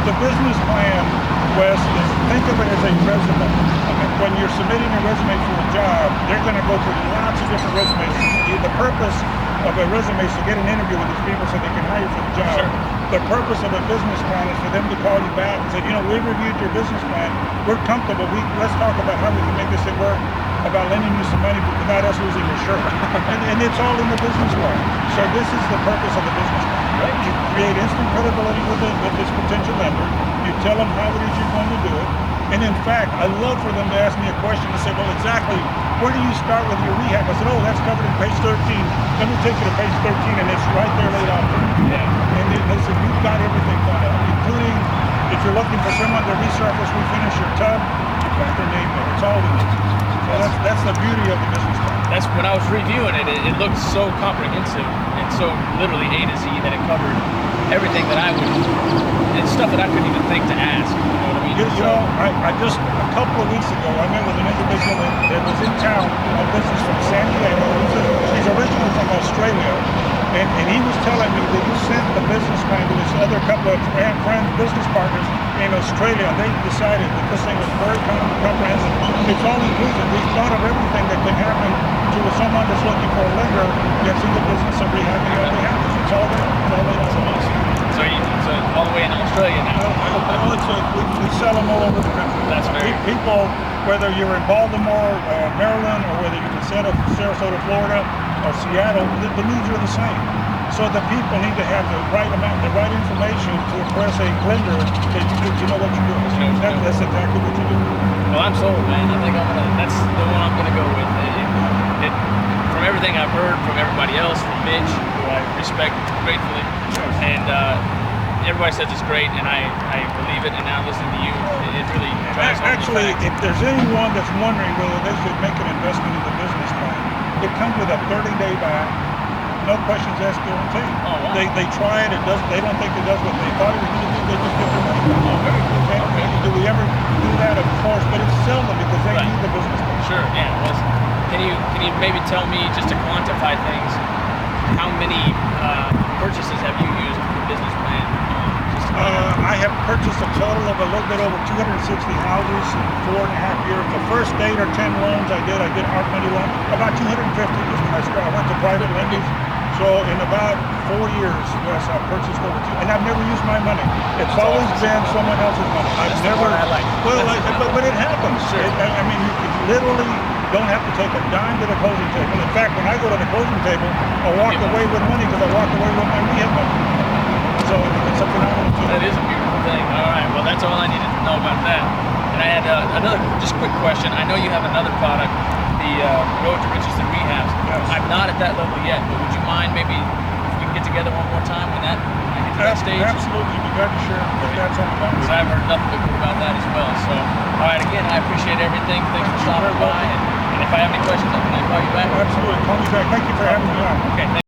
The business plan, Wes, is think of it as a resume. When you're submitting a resume for a job, they're going to go through lots of different resumes. The purpose of a resume is to get an interview with these people so they can hire for the job. Sure. The purpose of a business plan is for them to call you back and say, you know, we reviewed your business plan. We're comfortable. Let's talk about how we can make this thing work, about lending you some money without us losing your shirt. and it's all in the business plan. So this is the purpose of the business plan. Right? You create instant credibility with this potential lender. You tell them how it is you're going to do it. And in fact, I love for them to ask me a question and say, well, exactly, where do you start with your rehab? I said, oh, that's covered in page 13. Let me take you to page 13, and it's right there laid out there. Yeah. And they said, you've got everything done, including if you're looking for someone to resurface, refinish your tub, you've got their name there. It's all in there. So that's the beauty of the business plan. That's when I was reviewing it, it looked so comprehensive and so literally A to Z that it covered everything that I would, and stuff that I couldn't even think to ask. You know what I mean? You know, I just, a couple of weeks ago, I met with an individual that was in town on business from San Diego. He's originally from Australia. And he was telling me that he sent the business plan to his other couple of friends, business partners in Australia. They decided that this thing was very comprehensive. It's all inclusive. We thought of everything that can happen to someone that's looking for a lender that's in the business of rehabbing on behalf. It's all there. It's all there. That's awesome. So it's all the way in Australia now. We sell them all over the country. That's very people, whether you're in Baltimore, Maryland, or whether you're in Sarasota, Florida, or Seattle, the needs are the same. So the people need to have the right amount, the right information to impress a lender that you know what you're doing. That's exactly what you do. Well, I'm sold, man. I think that's the one I'm gonna go with. From everything I've heard from everybody else, from Mitch, who I respect gratefully, and everybody says it's great, and I believe it. And now listening to you, it really drives home. Actually, if there's anyone that's wondering whether they should make an investment in the business plan, it comes with a 30-day back, no questions asked guarantee. Oh, wow. They try it, they don't think it does what they thought it was going to do, they just get their money back. Oh, very good. Okay. Do we ever do that? Of course, but it's seldom because they need the business plan. Sure, yeah. Well, can you maybe tell me, just to quantify things, how many purchases have you used for the business plan? I have purchased a total of a little bit over 260 houses in 4.5 years. The first 8 or 10 loans I did hard money loan, about 250 is when I started. I went to private lending. So in about 4 years, yes, I've purchased over and I've never used my money. It's always been someone else's money. I've never. I like. Well, but it happens. Sure. I mean, you literally don't have to take a dime to the closing table. In fact, when I go to the closing table, I walk away with money because I walk away with my rehab money. So it's something I want to do. That is a beautiful thing. All right. Well, that's all I needed to know about that. And I had another just quick question. I know you have another product, the Road to Riches and Rehabs. Yes. I'm not at that level yet, but would you mind maybe if we can get together one more time when I get to that stage? Absolutely. Be glad to share if that's on the back. Because I've heard nothing but good about that as well. So, all right. Again, I appreciate everything. Thanks for stopping by. And if I have any questions, I'm going to call you back. Absolutely. Call me back. Thank you for having me on. Okay.